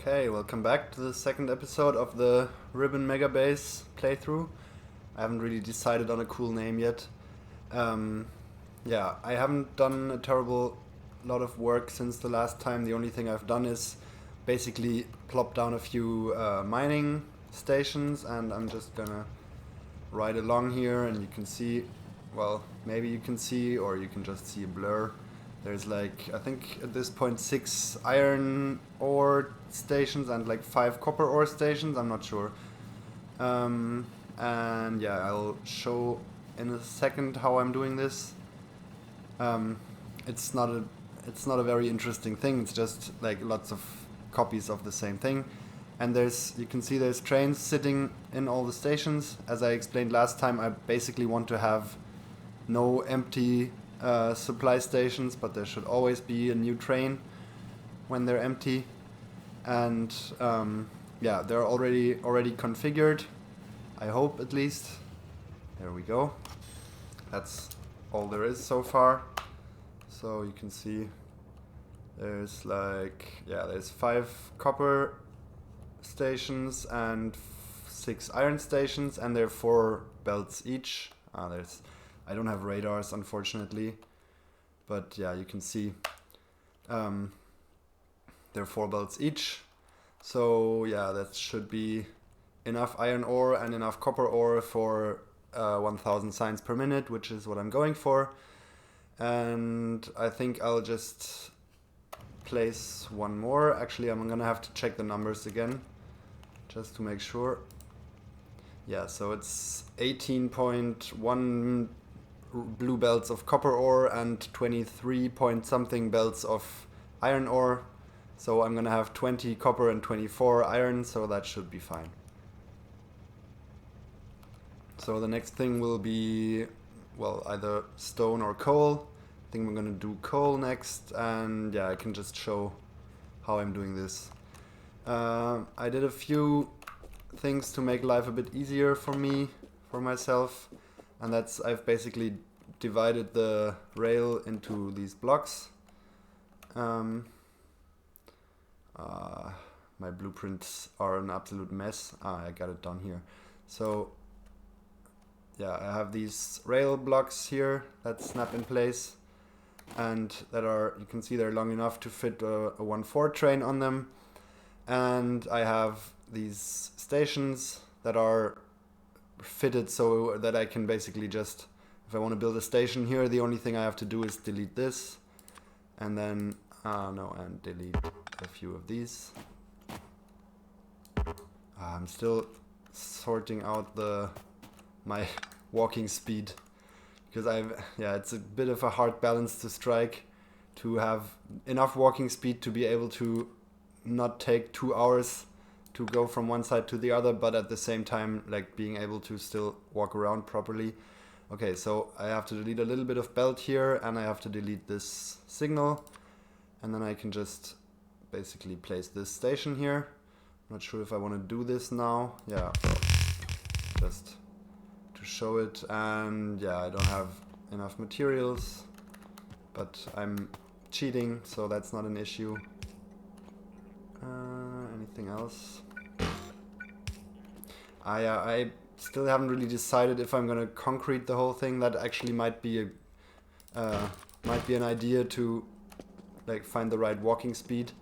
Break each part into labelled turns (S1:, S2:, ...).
S1: Okay, welcome back to the second episode of the Ribbon Megabase playthrough. I haven't really decided on a cool name yet. Yeah, I haven't done a terrible lot of work since the last time. The only thing I've done is basically plop down a few mining stations, and I'm just gonna ride along here, and you can see, well, maybe you can see, or you can just see a blur. There's like, I think at this point 6 iron ore stations and like 5 copper ore stations, I'm not sure. And yeah, I'll show in a second how I'm doing this. Um, it's not a it's not a very interesting thing. It's just like lots of copies of the same thing. And you can see there's trains sitting in all the stations. As I explained last time, I basically want to have no empty supply stations, but there should always be a new train when they're empty. And yeah, they're already configured, I hope, at least. There we go. That's all there is so far. So you can see there's there's 5 copper stations and 6 iron stations, and there are 4 belts each. I don't have radars, unfortunately, but yeah, you can see there are 4 belts each. So yeah, that should be enough iron ore and enough copper ore for 1000 signs per minute, which is what I'm going for. And I think I'll just place one more. Actually, I'm gonna have to check the numbers again just to make sure. Yeah, so it's 18.1 blue belts of copper ore and 23 point something belts of iron ore. So I'm gonna have 20 copper and 24 iron, so that should be fine. So the next thing will be, well, either stone or coal. I think we're gonna do coal next, and yeah, I can just show how I'm doing this. I did a few things to make life a bit easier for myself, and that's I've basically divided the rail into these blocks. My blueprints are an absolute mess. I got it done here. So yeah, I have these rail blocks here that snap in place, and you can see they're long enough to fit a 1/4 train on them. And I have these stations that are fitted so that I can basically just, if I want to build a station here, the only thing I have to do is delete this, and then and delete a few of these. I'm still sorting out my walking speed, because it's a bit of a hard balance to strike, to have enough walking speed to be able to not take 2 hours to go from one side to the other, but at the same time like being able to still walk around properly. Okay, so I have to delete a little bit of belt here, and I have to delete this signal, and then I can just basically place this station here. Not sure if I want to do this now. Yeah, just to show it. And yeah, I don't have enough materials, but I'm cheating, so that's not an issue. Anything else? I still haven't really decided if I'm gonna concrete the whole thing. That actually might be an idea to like find the right walking speed.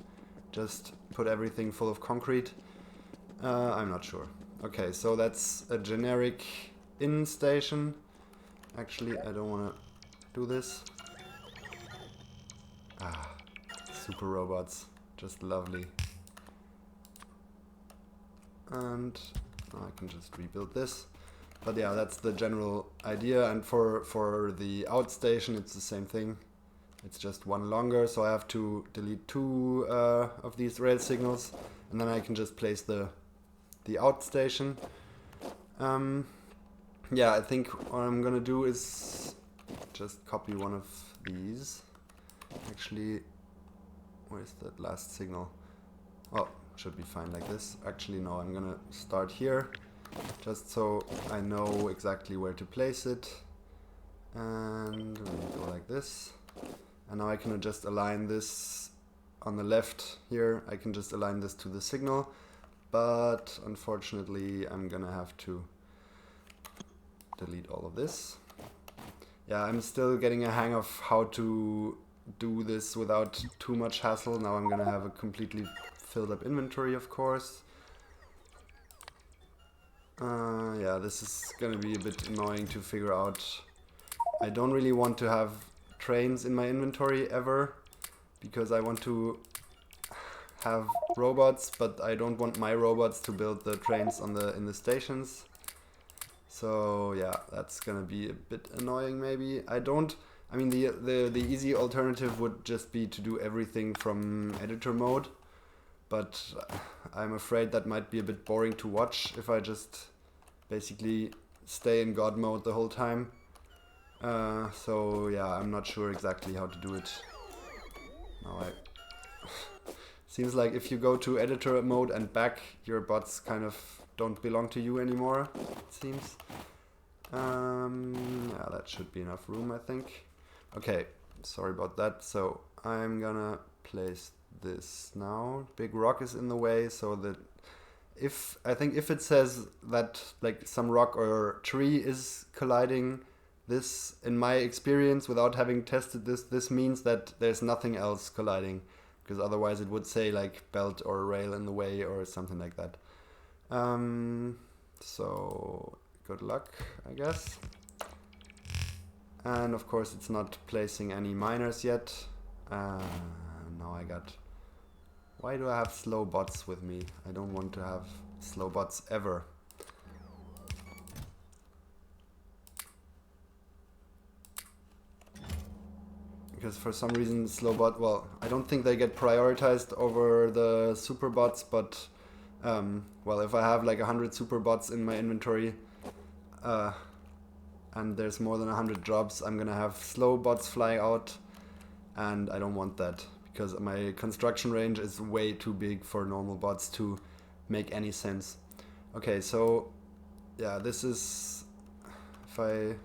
S1: Just put everything full of concrete. I'm not sure. Okay, so that's a generic in station. Actually, I don't want to do this. Super robots, just lovely. And I can just rebuild this. But yeah, that's the general idea. And for the outstation, it's the same thing. It's just one longer, so I have to delete 2 of these rail signals, and then I can just place the outstation. Yeah, I think what I'm gonna do is just copy one of these. Actually, where's that last signal? Oh, should be fine like this. Actually, no, I'm gonna start here, just so I know exactly where to place it. And we go like this. And now I can just align this on the left here, I can just align this to the signal, but unfortunately I'm gonna have to delete all of this. Yeah, I'm still getting a hang of how to do this without too much hassle. Now I'm gonna have a completely filled up inventory, of course. Yeah, this is gonna be a bit annoying to figure out. I don't really want to have trains in my inventory ever, because I want to have robots, but I don't want my robots to build the trains on in the stations. So yeah, that's gonna be a bit annoying maybe. I mean the easy alternative would just be to do everything from editor mode, but I'm afraid that might be a bit boring to watch if I just basically stay in God mode the whole time. So yeah, I'm not sure exactly how to do it. Now seems like if you go to editor mode and back, your bots kind of don't belong to you anymore, it seems. Yeah, that should be enough room, I think. Okay, sorry about that. So I'm gonna place this now. Big rock is in the way, so that I think if it says that like some rock or tree is colliding, this, in my experience, without having tested this means that there's nothing else colliding, because otherwise it would say like belt or rail in the way or something like that. So good luck, I guess. And of course it's not placing any miners yet. Now I got... Why do I have slow bots with me? I don't want to have slow bots ever. Because for some reason slow bot, well, I don't think they get prioritized over the super bots, but well, if I have like 100 super bots in my inventory and there's more than 100 jobs, I'm gonna have slow bots fly out, and I don't want that because my construction range is way too big for normal bots to make any sense. Okay, so yeah, this is, if I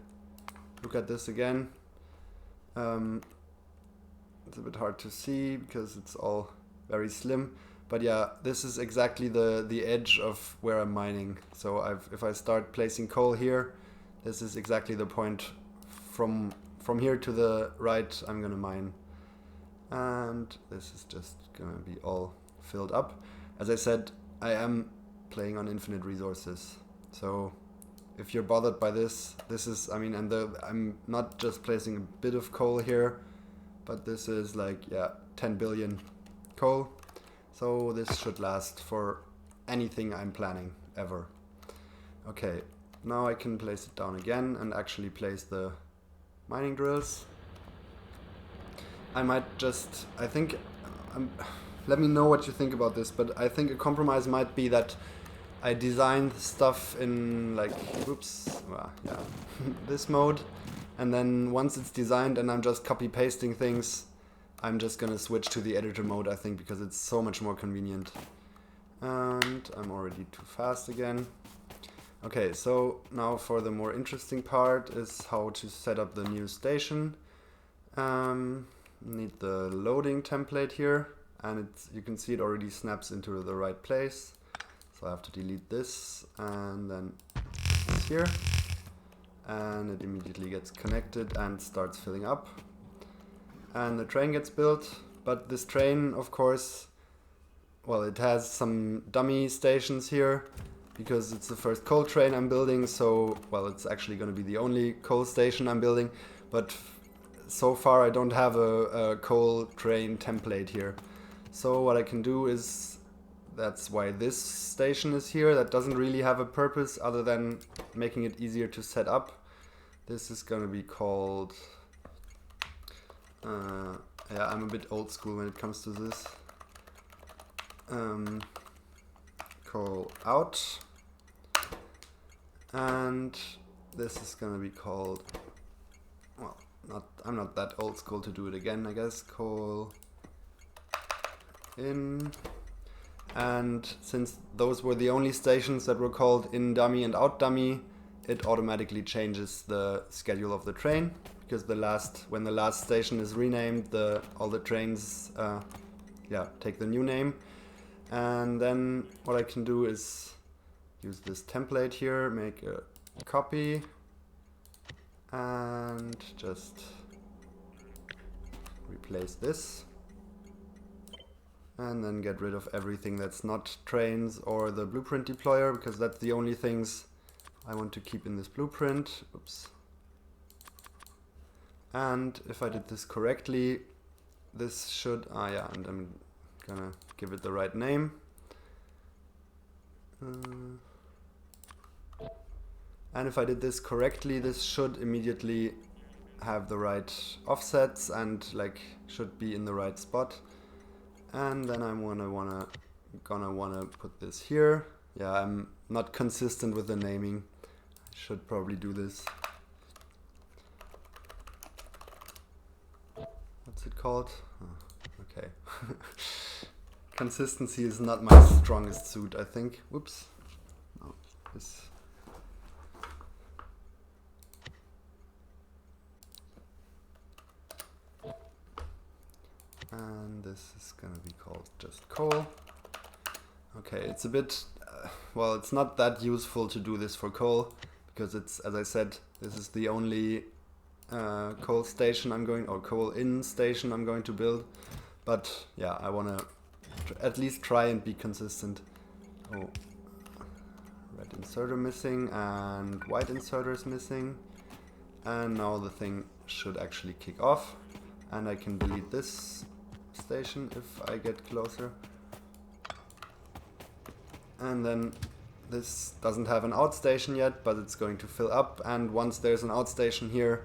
S1: look at this again, it's a bit hard to see because it's all very slim, but yeah, this is exactly the edge of where I'm mining. So if I start placing coal here, this is exactly the point from here to the right I'm gonna mine, and this is just gonna be all filled up. As I said, I am playing on infinite resources, so if you're bothered by this is, I mean, and I'm not just placing a bit of coal here, but this is like, yeah, 10 billion coal. So this should last for anything I'm planning ever. Okay, now I can place it down again and actually place the mining drills. I might just, I think, let me know what you think about this, but I think a compromise might be that I designed stuff in like, oops, well, yeah, this mode. And then once it's designed and I'm just copy pasting things, I'm just gonna switch to the editor mode, I think, because it's so much more convenient. And I'm already too fast again. Okay, so now for the more interesting part is how to set up the new station. Need the loading template here, and you can see it already snaps into the right place. So I have to delete this and then this here. And it immediately gets connected and starts filling up. And the train gets built, but this train, of course, well, it has some dummy stations here because it's the first coal train I'm building, so, well, it's actually going to be the only coal station I'm building, but so far I don't have a coal train template here. So what I can do is, that's why this station is here. That doesn't really have a purpose other than making it easier to set up. This is going to be called, yeah, I'm a bit old school when it comes to this. Call out. And this is going to be called, well, I'm not that old school to do it again, I guess. Call in. And since those were the only stations that were called in dummy and out dummy, it automatically changes the schedule of the train, because when the last station is renamed, all the trains yeah, take the new name. And then what I can do is use this template here, make a copy, and just replace this. And then get rid of everything that's not trains or the blueprint deployer, because that's the only things I want to keep in this blueprint. Oops. And if I did this correctly, this should, yeah, and I'm gonna give it the right name. And if I did this correctly, this should immediately have the right offsets and like should be in the right spot. And then I'm gonna wanna put this here. Yeah, I'm not consistent with the naming. I should probably do this. What's it called? Oh, okay. Consistency is not my strongest suit, I think. Whoops. No, this. And this is gonna be called just coal. Okay, it's a bit, well, it's not that useful to do this for coal, because it's, as I said, this is the only coal station I'm going, or coal in station I'm going to build. But yeah, I wanna at least try and be consistent. Oh, red inserter missing and white inserter is missing. And now the thing should actually kick off. And I can delete this station if I get closer. And then this doesn't have an outstation yet, but it's going to fill up. And once there's an outstation here,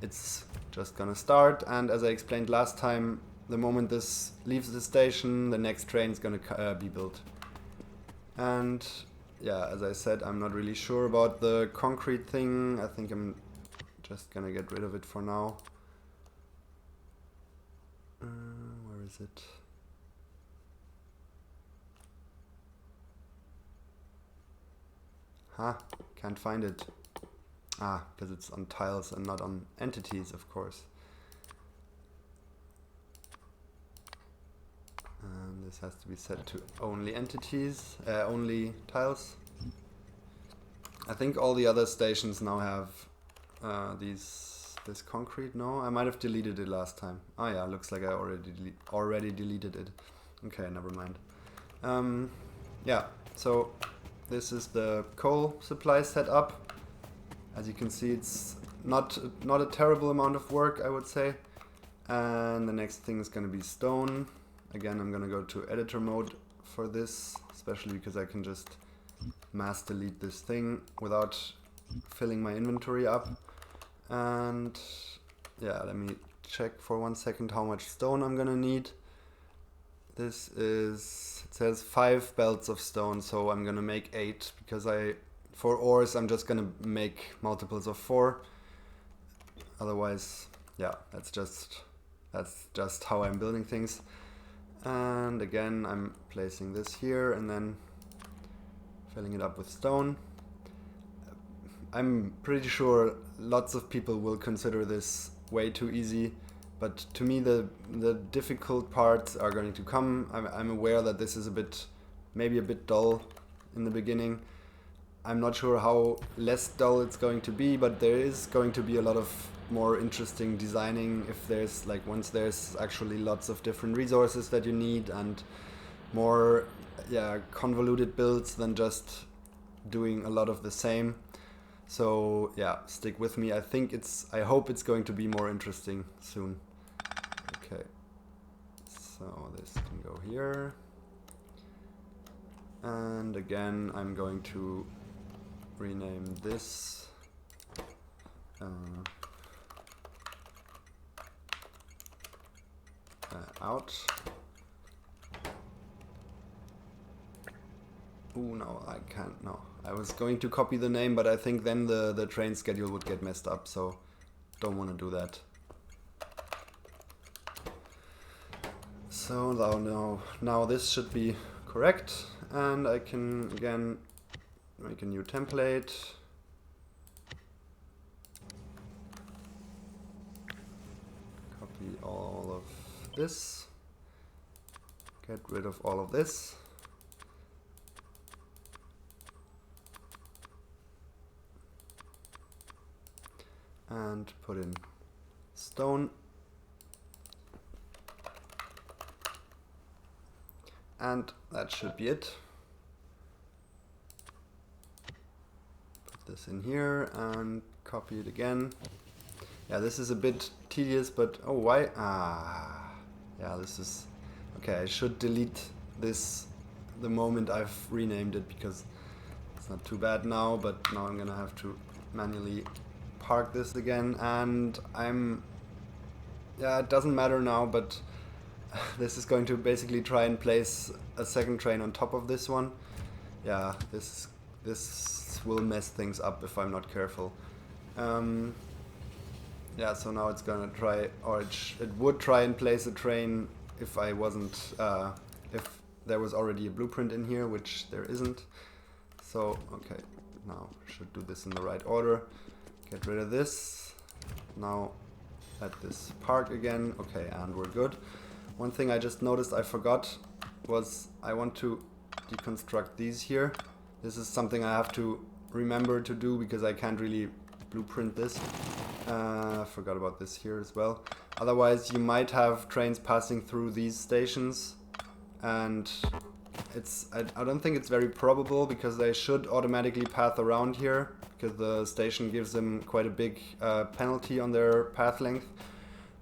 S1: it's just gonna start. And as I explained last time, the moment this leaves the station, the next train is gonna be built. And yeah, as I said, I'm not really sure about the concrete thing. I think I'm just gonna get rid of it for now. Where is it? Can't find it. Because it's on tiles and not on entities, of course. And this has to be set to only entities, only tiles. I think all the other stations now have this concrete. No, I might have deleted it last time. Oh yeah, looks like I already deleted it. Okay, never mind. Yeah, so this is the coal supply setup. As you can see, it's not a terrible amount of work, I would say. And the next thing is going to be stone. Again, I'm going to go to editor mode for this, especially because I can just mass delete this thing without filling my inventory up. And yeah, let me check for 1 second how much stone I'm going to need. This is, it says 5 belts of stone, so I'm going to make 8 because for ores, I'm just gonna make multiples of 4. Otherwise, yeah, that's just how I'm building things. And again, I'm placing this here and then filling it up with stone. I'm pretty sure lots of people will consider this way too easy, but to me the difficult parts are going to come. I'm aware that this is maybe a bit dull in the beginning. I'm not sure how less dull it's going to be, but there is going to be a lot of more interesting designing if there's once there's actually lots of different resources that you need and more convoluted builds than just doing a lot of the same. So yeah, stick with me. I hope it's going to be more interesting soon. Okay, so this can go here. And again, I'm going to rename this out. Ooh, no, I can't. No, I was going to copy the name, but I think then the train schedule would get messed up, so don't want to do that. So now this should be correct, and I can again make a new template. Copy all of this. Get rid of all of this. And put in stone. And that should be it. Put this in here and copy it again. Yeah, this is a bit tedious, but oh, why? Yeah, this is okay. I should delete this the moment I've renamed it, because it's not too bad now, but now I'm gonna have to manually park this again, and yeah, it doesn't matter now, but this is going to basically try and place a second train on top of this one. Yeah, this will mess things up if I'm not careful. Yeah, so now it's gonna try, or it would try and place a train if I wasn't, if there was already a blueprint in here, which there isn't. So, okay, now should do this in the right order. Get rid of this. Now let this park again. Okay, and we're good. One thing I just noticed I forgot was I want to deconstruct these here. This is something I have to remember to do because I can't really blueprint this. Forgot about this here as well. Otherwise you might have trains passing through these stations, and I don't think it's very probable because they should automatically path around here because the station gives them quite a big penalty on their path length.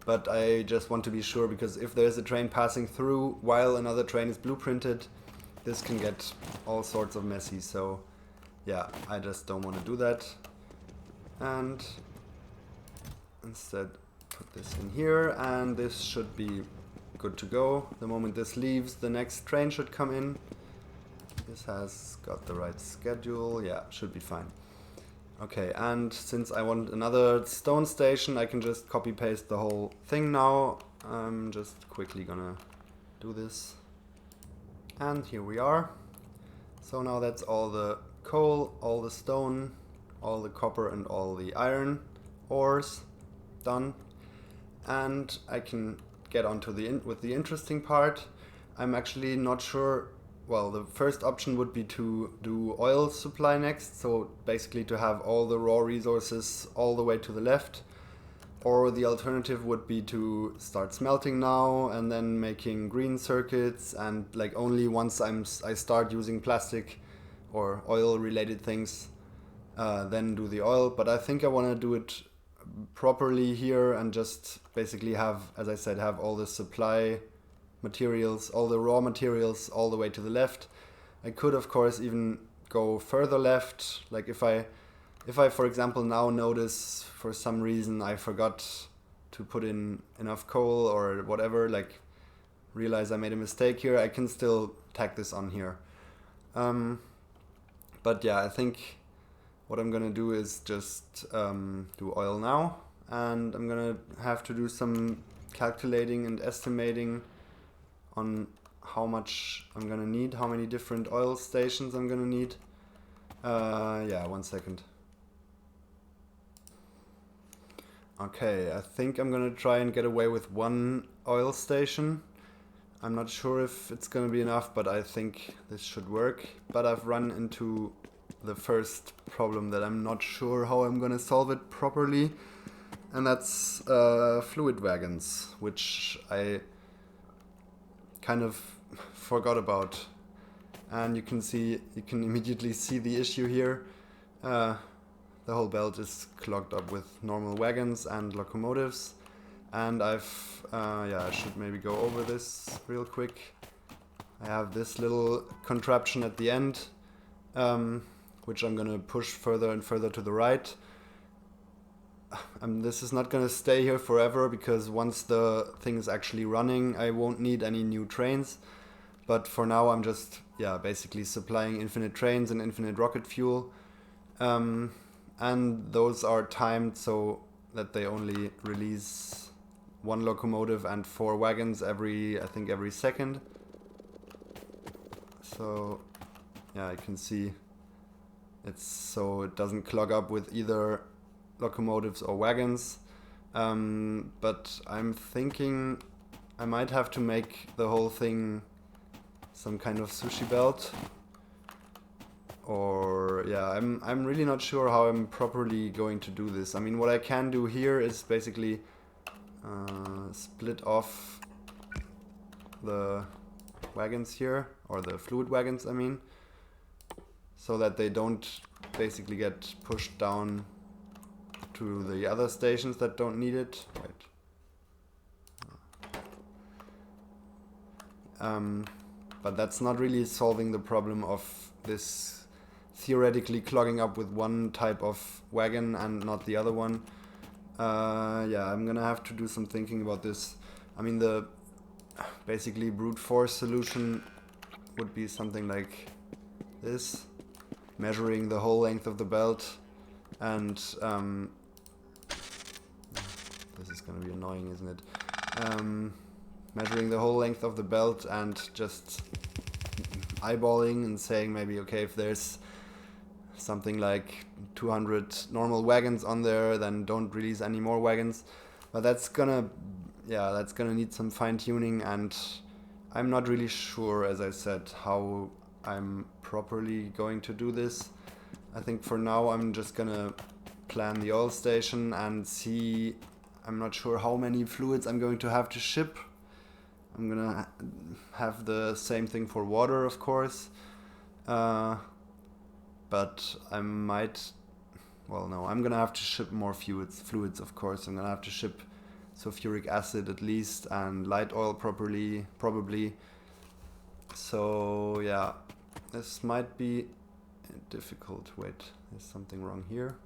S1: But I just want to be sure, because if there's a train passing through while another train is blueprinted, this can get all sorts of messy. So yeah, I just don't want to do that. And instead put this in here, and this should be good to go. The moment this leaves, the next train should come in. This has got the right schedule. Yeah, should be fine. Okay, and since I want another stone station, I can just copy paste the whole thing now. I'm just quickly gonna do this. And here we are. So now that's all the coal, all the stone, all the copper and all the iron ores done. And I can get on to with the interesting part. I'm actually not sure. Well, the first option would be to do oil supply next, so basically to have all the raw resources all the way to the left. Or the alternative would be to start smelting now and then making green circuits, and like only once I start using plastic or oil related things, then do the oil. But I think I want to do it properly here and just basically have, as I said, have all the supply materials, all the raw materials all the way to the left. I could of course even go further left, like if I for example now notice for some reason I forgot to put in enough coal or whatever, like realize I made a mistake here, I can still tack this on here. But yeah, I think what I'm gonna do is just do oil now, and I'm gonna have to do some calculating and estimating on how much I'm gonna need, how many different oil stations I'm gonna need. Yeah, 1 second. Okay, I think I'm gonna try and get away with 1 oil station. I'm not sure if it's gonna be enough, but I think this should work. But I've run into the first problem that I'm not sure how I'm gonna solve it properly, and that's fluid wagons, which I kind of forgot about. And you can immediately see the issue here. The whole belt is clogged up with normal wagons and locomotives, and I should maybe go over this real quick. I have this little contraption at the end, which I'm gonna push further and further to the right. This is not gonna stay here forever, because once the thing is actually running, I won't need any new trains. But for now, I'm just basically supplying infinite trains and infinite rocket fuel. And those are timed so that they only release 1 locomotive and 4 wagons every second. So yeah, you can see it's so it doesn't clog up with either locomotives or wagons. But I'm thinking I might have to make the whole thing some kind of sushi belt. Or yeah, I'm really not sure how I'm properly going to do this. I mean, what I can do here is basically split off the wagons here, or the fluid wagons, I mean, so that they don't basically get pushed down to the other stations that don't need it. Wait. But that's not really solving the problem of this theoretically clogging up with one type of wagon and not the other one. Yeah, I'm gonna have to do some thinking about this. I mean, the basically brute force solution would be something like this, measuring the whole length of the belt, and this is gonna be annoying, isn't it? Measuring the whole length of the belt and just eyeballing and saying maybe, okay, if there's something like 200 normal wagons on there, then don't release any more wagons. But that's gonna need some fine-tuning, and I'm not really sure, as I said, how I'm properly going to do this. I think for now I'm just gonna plan the oil station and see. I'm not sure how many fluids I'm going to have to ship. I'm gonna have the same thing for water, of course. But I might, well, no, I'm gonna have to ship more fluids, of course. I'm gonna have to ship sulfuric acid at least, and light oil probably. So yeah, this might be difficult. Wait, there's something wrong here.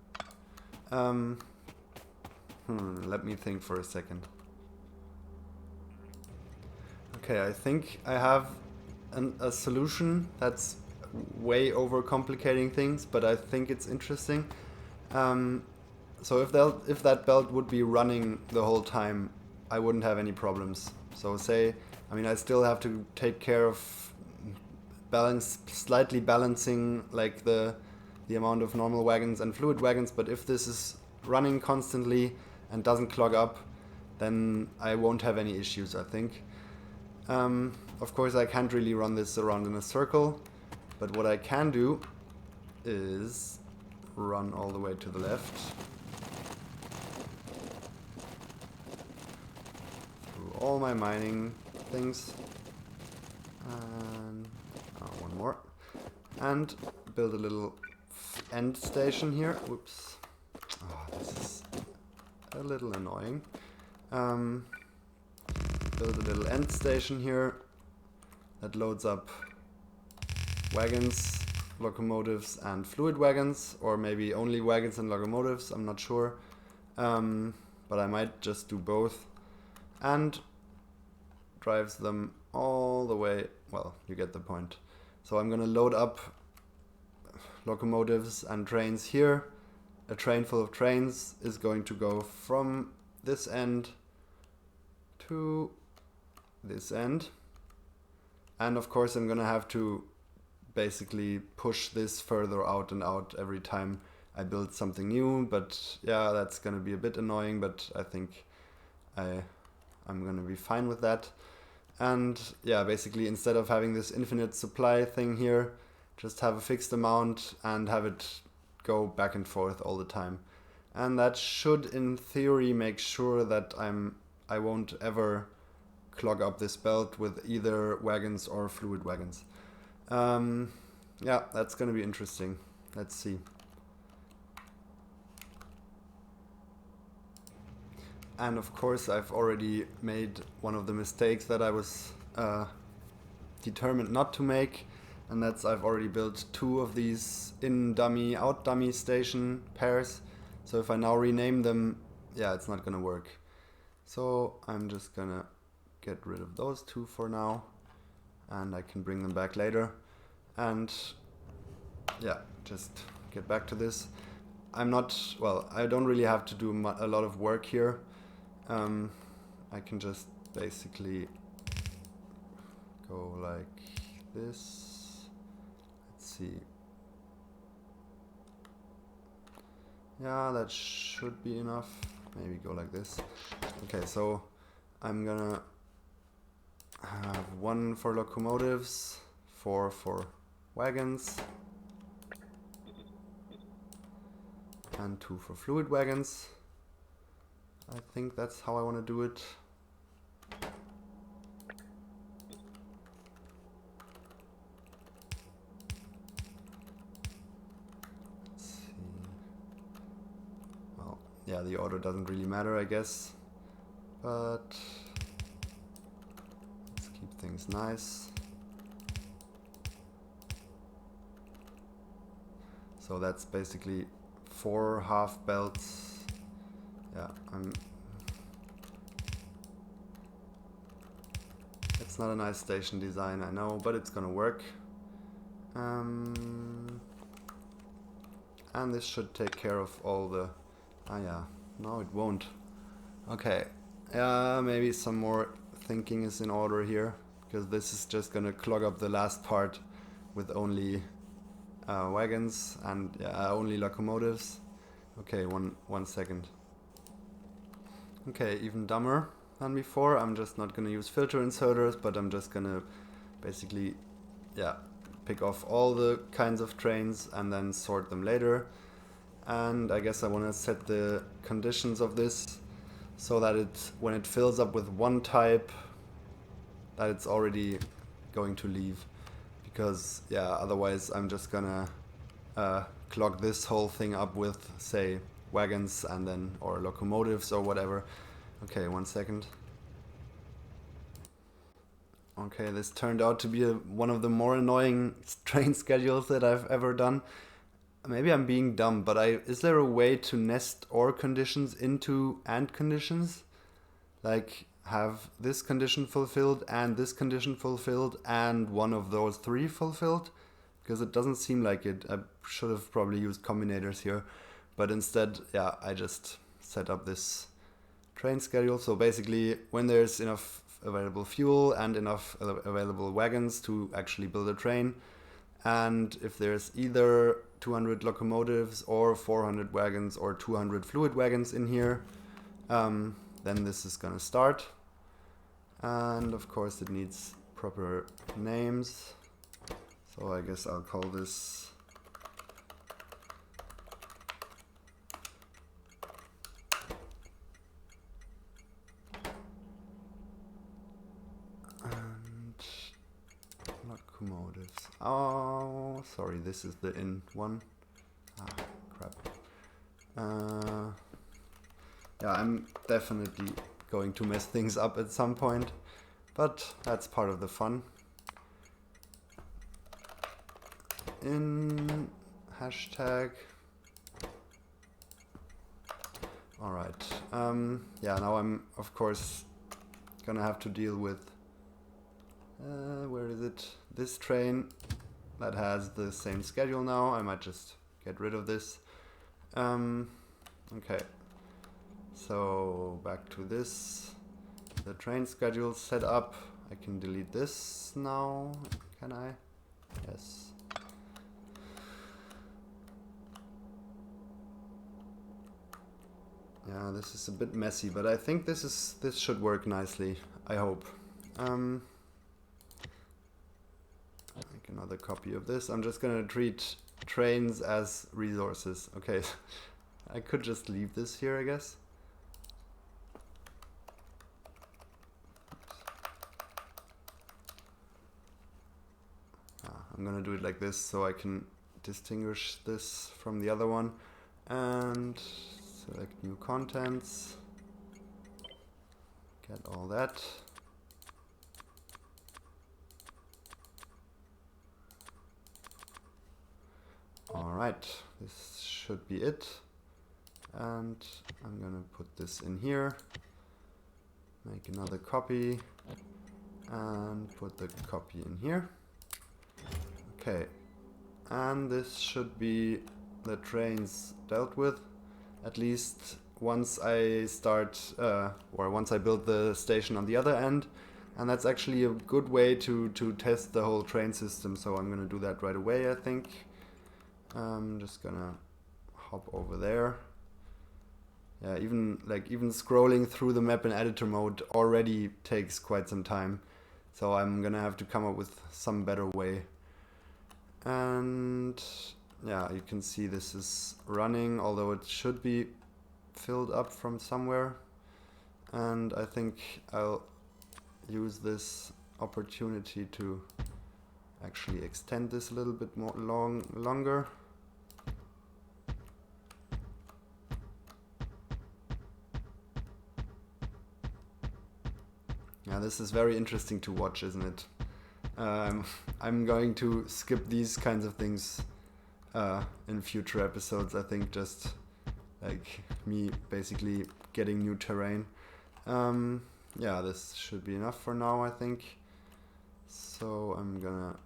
S1: Let me think for a second. Okay, I think I have a solution that's way over complicating things, but I think it's interesting. So if that belt would be running the whole time, I wouldn't have any problems. So say, I mean, I still have to take care of slightly balancing like the amount of normal wagons and fluid wagons, but if this is running constantly and doesn't clog up, then I won't have any issues, I think. Of course, I can't really run this around in a circle, but what I can do is run all the way to the left through all my mining things, and one more, and build a little end station here. Whoops. Oh, this is a little annoying. Build a little end station here that loads up wagons, locomotives, and fluid wagons, or maybe only wagons and locomotives, I'm not sure. But I might just do both, and drives them all the way, well, you get the point. So I'm gonna load up locomotives and trains here. A train full of trains is going to go from this end to this end, and of course I'm gonna have to basically push this further out and out every time I build something new, but yeah, that's gonna be a bit annoying, but I think I'm gonna be fine with that. And yeah, basically instead of having this infinite supply thing here, just have a fixed amount and have it go back and forth all the time. And that should in theory make sure that I won't ever clog up this belt with either wagons or fluid wagons. Yeah, that's gonna be interesting. Let's see. And of course I've already made one of the mistakes that I was determined not to make, and that's I've already built 2 of these in dummy, out dummy station pairs. So if I now rename them, yeah, it's not gonna work. So I'm just gonna get rid of those 2 for now, and I can bring them back later. And yeah, just get back to this. I don't really have to do a lot of work here. I can just basically go like this. Let's see. Yeah, that should be enough. Maybe go like this. Okay, so I'm gonna I have 1 for locomotives, 4 for wagons, and 2 for fluid wagons. I think that's how I want to do it. Let's see. Well, yeah, the order doesn't really matter, I guess. But let's keep things nice. So that's basically 4 half belts. Yeah, it's not a nice station design, I know, but it's gonna work. And this should take care of all the... Ah yeah, no it won't. Okay, maybe some more thinking is in order here, because this is just gonna clog up the last part with only wagons and only locomotives. Okay, one second. Okay, even dumber than before. I'm just not gonna use filter inserters, but I'm just gonna basically, pick off all the kinds of trains and then sort them later. And I guess I want to set the conditions of this so that when it fills up with one type, that it's already going to leave. Because otherwise I'm just gonna clog this whole thing up with, say, wagons and then or locomotives or whatever. Okay, one second. Okay, this turned out to be one of the more annoying train schedules that I've ever done. Maybe I'm being dumb, but is there a way to nest OR conditions into AND conditions? Like have this condition fulfilled and this condition fulfilled and one of those 3 fulfilled? Because it doesn't seem like it. I should have probably used combinators here. But instead, I just set up this train schedule. So basically, when there's enough available fuel and enough available wagons to actually build a train, and if there's either 200 locomotives or 400 wagons or 200 fluid wagons in here, then this is gonna start. And of course it needs proper names. So I guess I'll call this locomotives. Oh, sorry, this is the in one. Ah, crap. I'm definitely going to mess things up at some point, but that's part of the fun. In hashtag. Alright. Now I'm of course gonna have to deal with where is it? This train that has the same schedule now. I might just get rid of this. Okay. So back to this. The train schedule set up. I can delete this now. Can I? Yes. Yeah, this is a bit messy, but I think this should work nicely. I hope. Make another copy of this. I'm just gonna treat trains as resources. Okay, I could just leave this here, I guess. I'm gonna do it like this so I can distinguish this from the other one. And select new contents. Get all that. Alright, this should be it. And I'm gonna put this in here. Make another copy. And put the copy in here. Okay. And this should be the trains dealt with. At least once I start, or once I build the station on the other end. And that's actually a good way to test the whole train system. So I'm gonna do that right away, I think. I'm just gonna hop over there. Yeah, even scrolling through the map in editor mode already takes quite some time. So I'm gonna have to come up with some better way. And yeah, you can see this is running, although it should be filled up from somewhere. And I think I'll use this opportunity to actually extend this a little bit more longer. Yeah, this is very interesting to watch, isn't it? I'm going to skip these kinds of things in future episodes. I think just like me basically getting new terrain. Yeah, this should be enough for now, I think. So I'm gonna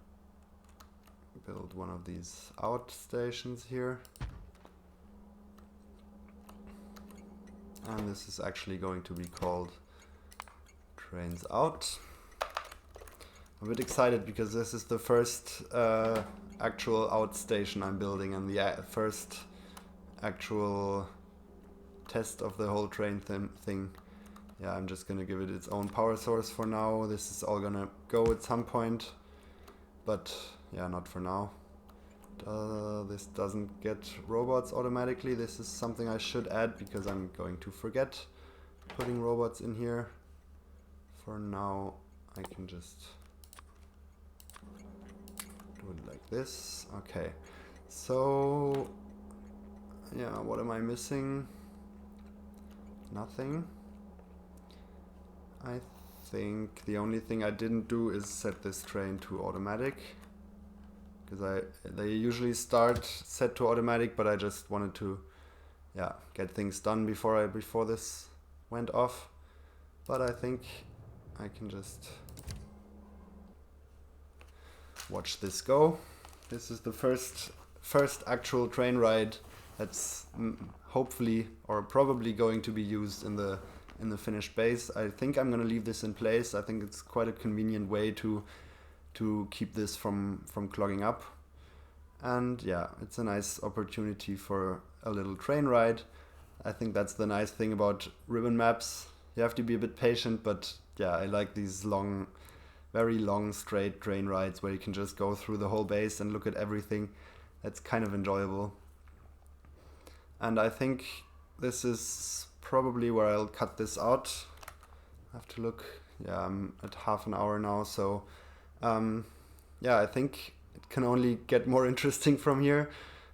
S1: build one of these outstations here. And this is actually going to be called Trains Out. I'm a bit excited because this is the first actual outstation I'm building and the first actual test of the whole train thing. Yeah, I'm just gonna give it its own power source for now. This is all gonna go at some point, but yeah, not for now. This doesn't get robots automatically. This is something I should add because I'm going to forget putting robots in here. For now, I can just do it like this. Okay, so yeah, what am I missing? Nothing. I think the only thing I didn't do is set this train to automatic, because they usually start set to automatic, but I just wanted to get things done before this went off. But I think I can just watch this go. This is the first actual train ride that's hopefully or probably going to be used in the finished base. I think I'm gonna leave this in place. I think it's quite a convenient way to keep this from clogging up. And yeah, it's a nice opportunity for a little train ride. I think that's the nice thing about ribbon maps. You have to be a bit patient, but yeah, I like these long, very long straight train rides where you can just go through the whole base and look at everything. That's kind of enjoyable. And I think this is probably where I'll cut this out. I have to look. Yeah, I'm at half an hour now, so yeah, I think it can only get more interesting from here.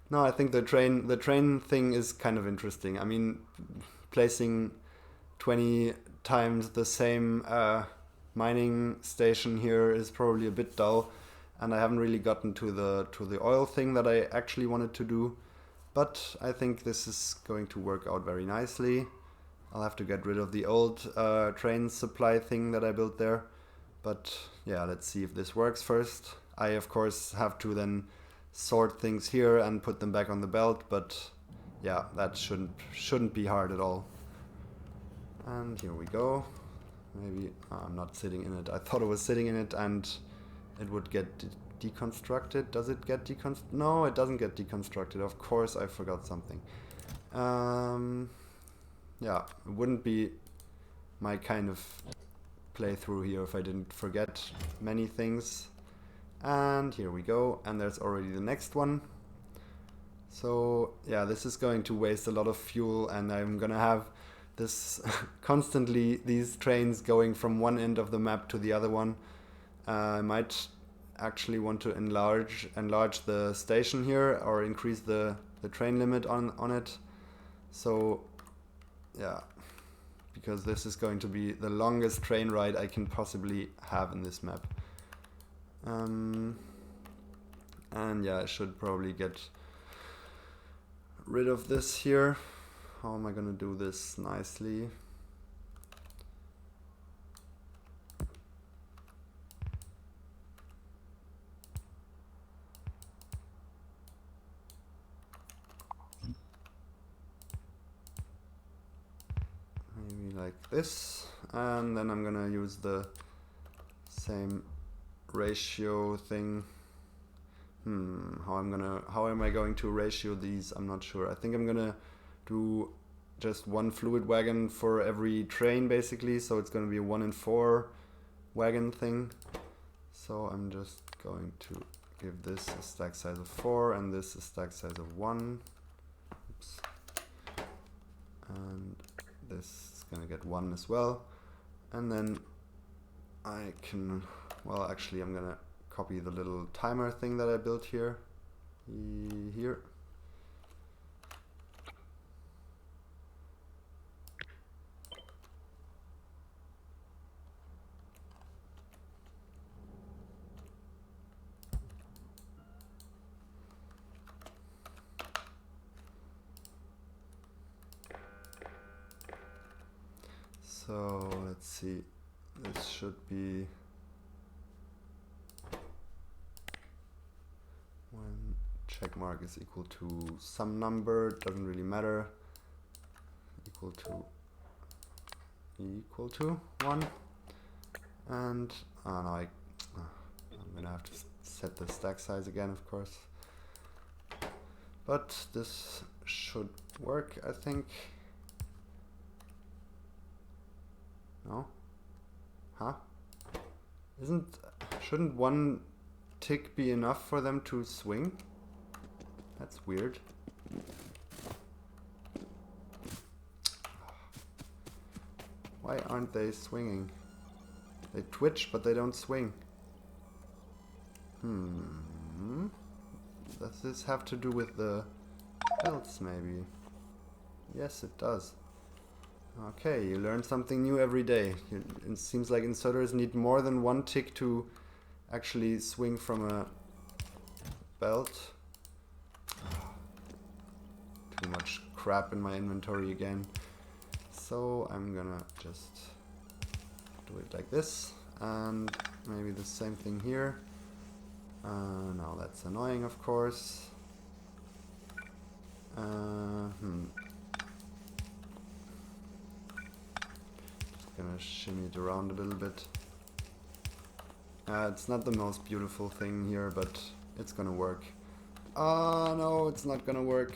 S1: No, I think the train thing is kind of interesting. I mean, placing 20 times the same mining station here is probably a bit dull, and I haven't really gotten to the oil thing that I actually wanted to do. But I think this is going to work out very nicely. I'll have to get rid of the old train supply thing that I built there. But yeah, let's see if this works first. I of course have to then sort things here and put them back on the belt, but yeah, that shouldn't be hard at all. And here we go. Maybe I'm not sitting in it. I thought I was sitting in it and it would get deconstructed. Does it get deconstructed? No, it doesn't get deconstructed. Of course, I forgot something. Yeah, it wouldn't be my kind of playthrough here if I didn't forget many things. And here we go, and there's already the next one. So yeah, this is going to waste a lot of fuel, and I'm gonna have this constantly these trains going from one end of the map to the other one. I might actually want to enlarge the station here or increase the train limit on it. So yeah, because this is going to be the longest train ride I can possibly have in this map. And yeah, I should probably get rid of this here. How am I gonna do this nicely? Maybe like this, and then I'm gonna use the same ratio thing. How am I going to ratio these? I'm not sure. I think I'm gonna do just one fluid wagon for every train basically, so it's gonna be 1 in 4 wagon thing. So I'm just going to give this a stack size of 4 and this a stack size of 1. Oops. And this is gonna get 1 as well. And then I can, well, actually I'm gonna copy the little timer thing that I built here. Here. So let's see, this should be when check mark is equal to some number, doesn't really matter, equal to 1. And now I'm gonna have to set the stack size again, of course, but this should work, I think. No? Huh? Shouldn't 1 tick be enough for them to swing? That's weird. Why aren't they swinging? They twitch, but they don't swing. Does this have to do with the belts, maybe? Yes, it does. Okay, you learn something new every day. It seems like inserters need more than 1 tick to actually swing from a belt. Too much crap in my inventory again. So I'm gonna just do it like this, and maybe the same thing here. Now that's annoying, of course. Gonna shimmy it around a little bit. It's not the most beautiful thing here, but it's gonna work. No, it's not gonna work.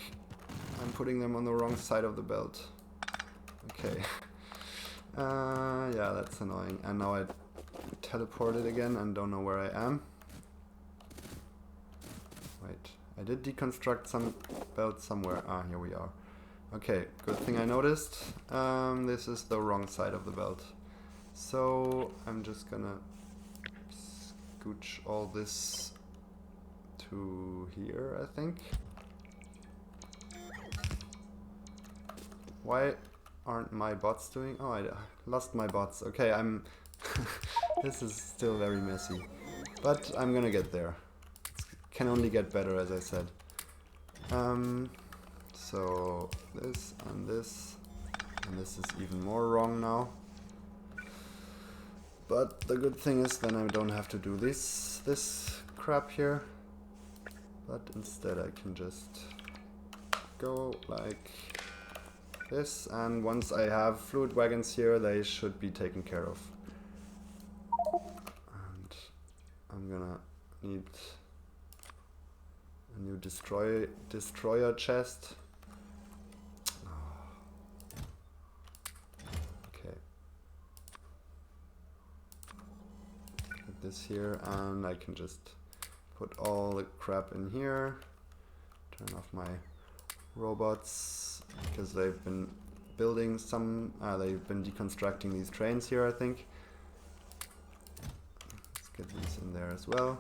S1: I'm putting them on the wrong side of the belt. Okay. Yeah, that's annoying. And now I teleported again and don't know where I am. Wait, I did deconstruct some belt somewhere. Here we are. Okay, good thing I noticed. This is the wrong side of the belt. So I'm just gonna scooch all this to here, I think. Why aren't my bots doing? Oh, I lost my bots. Okay, this is still very messy, but I'm gonna get there. It can only get better, as I said. So this, and this is even more wrong now. But the good thing is then I don't have to do this crap here. But instead I can just go like this, and once I have fluid wagons here, they should be taken care of. And I'm gonna need a new destroyer chest. Okay. Put this here, and I can just put all the crap in here. Turn off my robots, because they've been building some, they've been deconstructing these trains here, I think. Let's get these in there as well.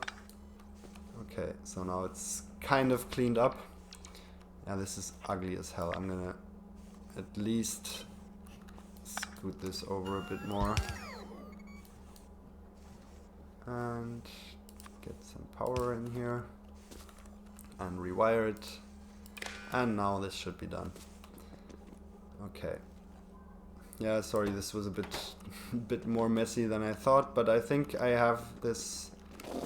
S1: Okay, so now it's kind of cleaned up. Yeah, this is ugly as hell. I'm gonna at least scoot this over a bit more. And get some power in here. And rewire it. And now this should be done. Okay. Yeah, sorry, this was a bit more messy than I thought, but I think I have this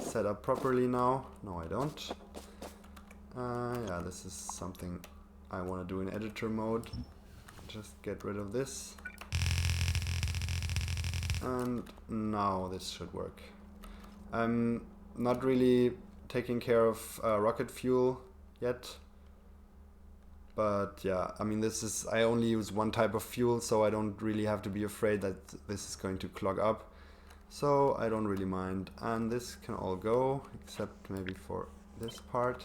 S1: set up properly now. No, I don't. Yeah, this is something I want to do in editor mode. Just get rid of this. And now this should work. I'm not really taking care of rocket fuel yet. But yeah, I mean, I only use one type of fuel, so I don't really have to be afraid that this is going to clog up. So I don't really mind. And this can all go, except maybe for this part.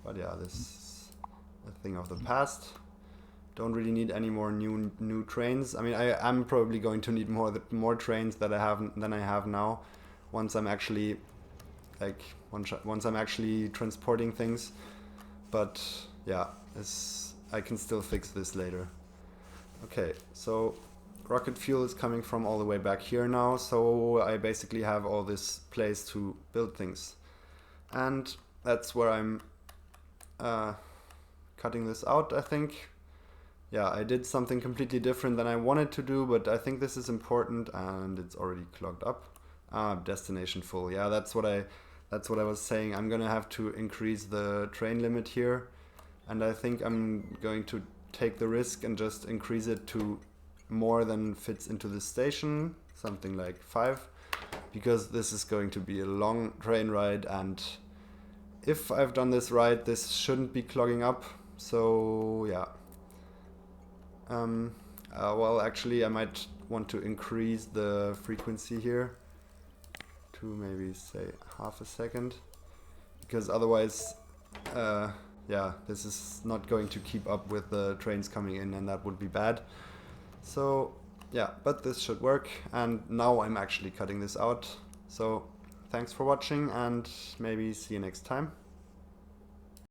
S1: But yeah, this is a thing of the past. Don't really need any more new trains. I mean, I'm probably going to need more trains than I have now, once I'm actually once I'm actually transporting things. But yeah, I can still fix this later. Okay, so rocket fuel is coming from all the way back here now, so I basically have all this place to build things. And that's where I'm cutting this out, I think. Yeah, I did something completely different than I wanted to do, but I think this is important, and it's already clogged up. Destination full. Yeah, that's what I was saying. I'm gonna have to increase the train limit here, and I think I'm going to take the risk and just increase it to more than fits into the station, something like 5, because this is going to be a long train ride, and if I've done this right, this shouldn't be clogging up. So yeah. Well, actually, I might want to increase the frequency here to maybe say half a second, because otherwise, yeah, this is not going to keep up with the trains coming in, and that would be bad. So yeah, but this should work, and now I'm actually cutting this out. So thanks for watching, and maybe see you next time.